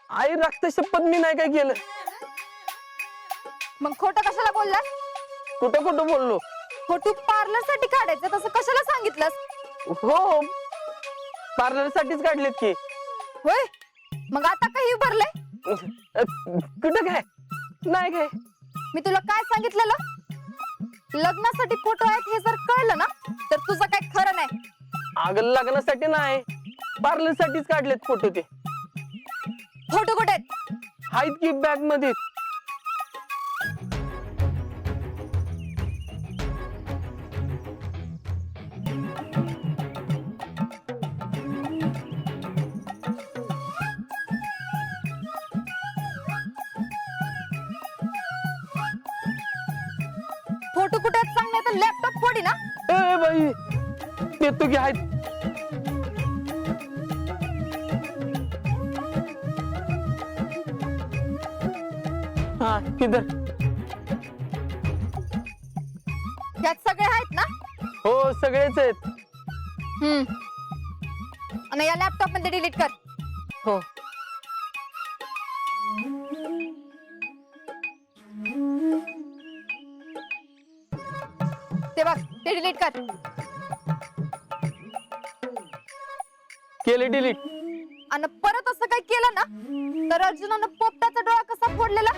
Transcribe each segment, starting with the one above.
आई रक्त शपथ मी नाही काय केलं. मग खोटं कशाला बोललास? कुठं कुठं बोललो? फोटो पार्लर साठी काढायचं तसं कशाला सांगितलंस? हो पार्लर साठीच काढलेत की. होय, मग आता काही उभारलंय? कुठं काय नाही काय. मी तुला काय सांगितलेलं? लग्नासाठी फोटो आहेत हे जर कळलं ना तर तुझं काय खरं नाही. अगं लग्नासाठी नाही, पार्लर साठीच काढलेत फोटो. ते फोटो कुठे आहेत? आहेत की बॅग मध्ये. फोटो कुठे आहेत सांग, नाही तर लॅपटॉप फोडी ना. ए बाई देतो की आहेत. हा किधर? यात सगळे आहेत ना? हो सगळेच आहेत. आणि या लॅपटॉप मध्ये डिलीट कर. हो ते बघ, ते डिलीट कर. केले डिलीट. आणि परत असं काही केलं ना तर अर्जुनानं पोपटाचा डोळा कसा फोडलेला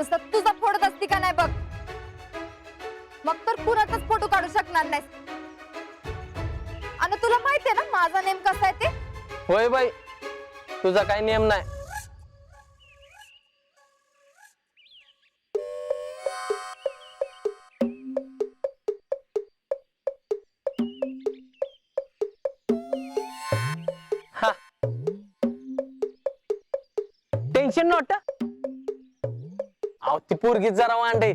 तसा तुझा फोडत असती का नाही बघ. मग तर कुणाचाच फोटो काढू शकणार नाहीस. आणि तुला माहितीये ना माझा नेम कसा आहे ते? होय बाई तुझा काही नियम नाही. हा टेन्शन नव्हतं. अहो ती पोरगी जरा वांडे.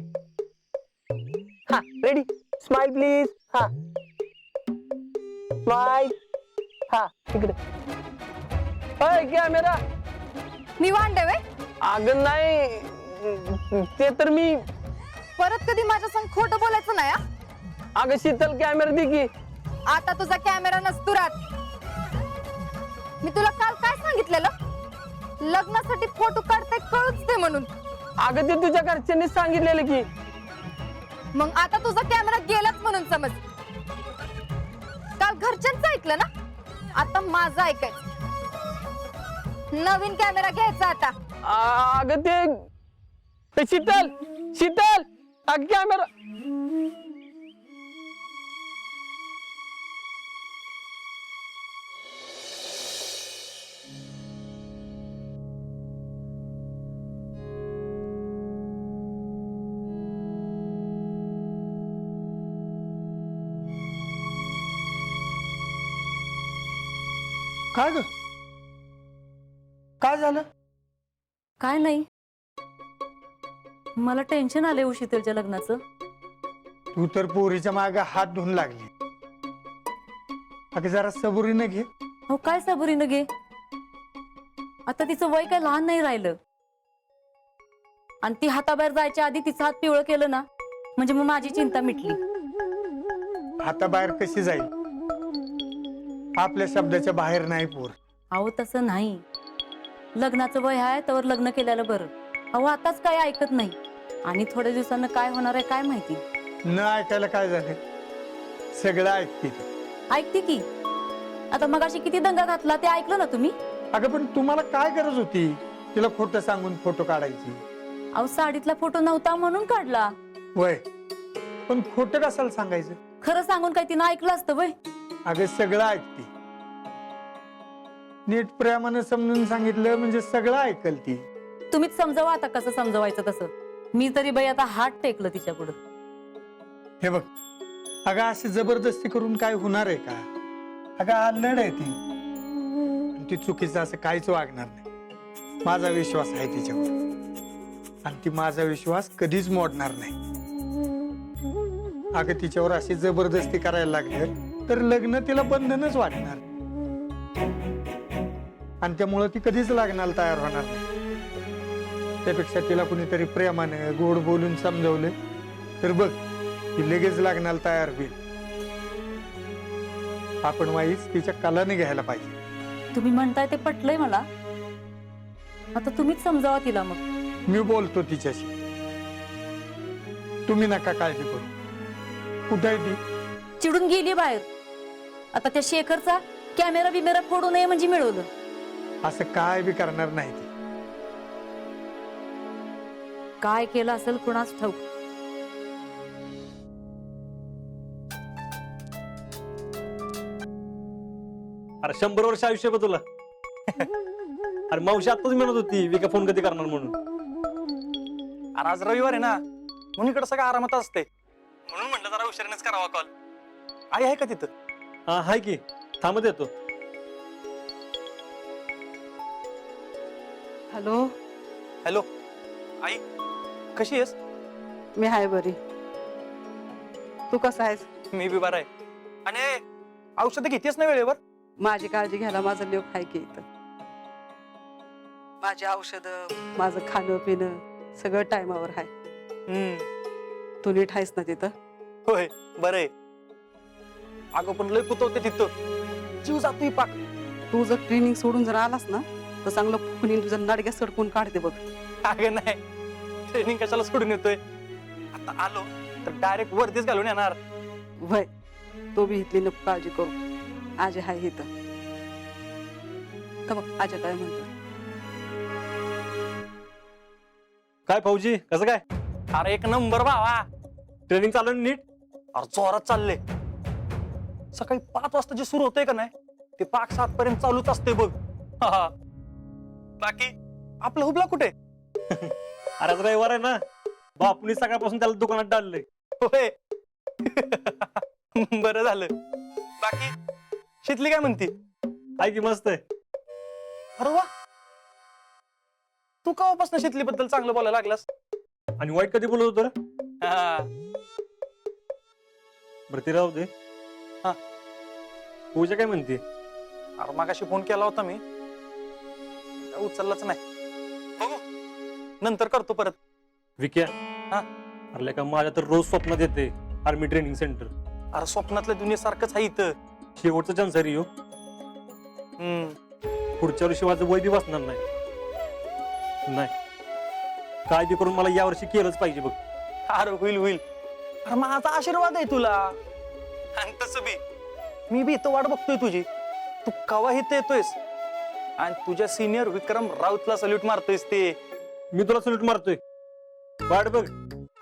हा रेडी स्माइल प्लीज. हा स्माइल. हा तिकडे. कॅमेरा. निवांत आहे व्हय? अगं नाही ते तर मी. परत कधी माझ्या संग खोटं बोलायचं नाही हा? अगं शीतल कॅमेरा दे की. आता तुझा कॅमेरा नसतो राहत. मी तुला काल काय सांगितलेलं? लग्नासाठी फोटो काढते कळूच दे म्हणून. अगं ते तुझ्या घरच्यांनी सांगितलेलं की. मग आता तुझा कॅमेरा गेलाच म्हणून समज. काल घरच्यांचं ऐकलं ना, आता माझं ऐकायचं. नवीन कॅमेरा घ्यायचा आता. अगं ते शीतल शीतल अगं कॅमेरा. काय ग? काय झालं? काय नाही, मला टेन्शन आले शीतलच्या लग्नाचं. तू तर पोरीच्या मागे हात धुवून लागली. अगं जरा सबुरीनं घे. हो काय सबुरीनं घे, आता तिचं वय काय लहान नाही राहिलं. आणि ती हाताबाहेर जायच्या आधी तिचं हात पिवळं केलं ना म्हणजे मग माझी चिंता मिटली. हाताबाहेर कशी जाईल? आपल्या शब्दाच्या बाहेर नाही पोर. अहो तसं नाही, लग्नाचं वय आहे तर लग्न केल्याला बरं. अहो आताच काय ऐकत नाही आणि थोड्या दिवसांना काय होणार आहे काय माहिती. न ऐकायला काय झालं? सगळं ऐकते. ऐकते की, आता मगाशी किती दंगा घातला ते ऐकलं ना तुम्ही. अगं पण तुम्हाला काय गरज होती तिला खोटं सांगून फोटो काढायची? अहो साडीतला फोटो नव्हता म्हणून काढला. वय पण खोटं कशाला सांगायचं? खरं सांगून काय तिनं ऐकलं असतं वय? अगं सगळं ऐकते. नीट प्रेमानं समजून सांगितलं म्हणजे सगळं ऐकल ती. तुम्हीच समजावा आता कसं समजवायचं तसं. मी तरी बाई आता हात टेकलं तिच्या पुढं. हे बघ अगं अशी जबरदस्ती करून काय होणार आहे का? अगं आलड आहे ती. ती चुकीचं असं काहीच वागणार नाही. माझा विश्वास आहे तिच्यावर आणि ती माझा विश्वास कधीच मोडणार नाही. अगं तिच्यावर अशी जबरदस्ती करायला लागली तर लग्न तिला बंधनच वाटणार आणि त्यामुळं ती कधीच लग्नाला तयार होणार नाही. त्यापेक्षा तिला कुणीतरी प्रेमानं गोड बोलून समजवलं तर बघ ती लगेच लग्नाला तयार होईल. आपण वाईच तिच्या कलाने घ्यायला पाहिजे. तुम्ही म्हणताय ते पटलंय मला, आता तुम्हीच समजावा तिला मग. मी बोलतो तिच्याशी. तुम्ही नका काळजी करू. कुठे आहे ती? चिडून गेली बाहेर. आता त्या शेखरचा कॅमेरा बिमेरा फोडू नये म्हणजे मिळवलं. असं काय बी करणार नाही ती. काय केलं असेल कुणाच ठाऊक. अरे 100 वर्ष आयुष्य बघ तुला. अरे मावशी आताच म्हणत होती विका फोन कधी करणार म्हणून. अरे आज रविवार आहे ना, म्हणून इकडे सगळं आरामात असते, म्हणून म्हटलं जरा उशिरानेच करावा कॉल. आई आहे का तिथं? हा हाय की, थांबत येतो. हॅलो. हॅलो आई, कशी आहेस? मी हाय बरी. तू कसा आहेस? मी बी बरा आहे. आणि औषधं घेतेस ना वेळेवर? माझी काळजी घ्यायला माझं लोक आहे की इथं. माझी औषधं, माझं खाणं पिणं सगळं टायमावर आहे. तू नीट आहेस ना तिथं? होय बरं आहे. अगं पण लय कुतवते तिथं, जीव जातोय पाक. तू जर ट्रेनिंग सोडून जर आलास ना तर चांगलं फुकून तुझ्या नाडग्या सडकून काढते बघ. अगं नाही, ट्रेनिंग कशाला सोडून येतोय. आता आलो तर डायरेक्ट वरतीच घालून येणार. वय तो बी इथली नको काळजी करू. आजी हाय इथं. तर बघ आजी काय म्हणतो. काय फौजी कसं काय? अरे एक नंबर भावा. ट्रेनिंग चालू आहे नीट? अरे जोरात चालले. सकाळी 5 वाजता जे सुरू होतंय का नाही ते 5-7 पर्यंत चालूच असते बघ. हा. बाकी आपलं हुबला कुठे? अरे आज रविवार आहे ना, बापूनी सकाळपासून त्याला दुकानात डाललंय. होय. बरं झालं. बाकी शितली काय म्हणती? हाय की मस्त आहे. अरे वा, तू केव्हापासून शितली बद्दल चांगलं बोलायला लागलास? आणि वाईट कधी बोलत होतं रे? हा. बरं ते राहू दे. हा. पूजा काय म्हणते? अरे मगाशी फोन केला होता मी, उचललाच नाही. बघू नंतर करतो परत. विक्या. हा. अरे का माझ्या तर रोज स्वप्नात येते आर्मी ट्रेनिंग सेंटर. अरे स्वप्नातल्या दुनियेसारखंच आहे इथं. शेवटचं चान्स आहे ह्यो. पुढच्या वर्षी माझं वय बी बसणार नाही. काय बी करून मला यावर्षी केलंच पाहिजे बघ. अरे होईल होईल. अरे माझा आशीर्वाद आहे तुला. आणि तसं बी मी बी इथं वाट बघतोय तुझी. तू कवा इथं येतोयस आणि तुझ्या सिनियर विक्रम राऊतला सल्यूट मारतोयस ते. मी तुला सल्यूट मारतोय, वाट बघ.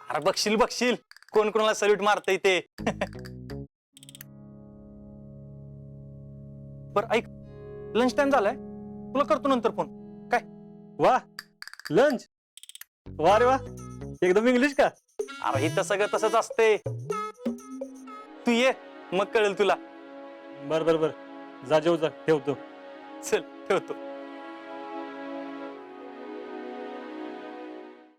अरे बघशील बघशील कोण कोणाला सल्यूट मारतय ते. बर ऐक, लंच टाइम झालाय, तुला करतो नंतर फोन. काय? वा लंच. वा रे वा, एकदम इंग्लिश का? अरे इथं सगळं तसंच असते. तू ये मग कळेल तुला. बर बर बर, जा जेव जा, ठेवतो. चल ठेवतो.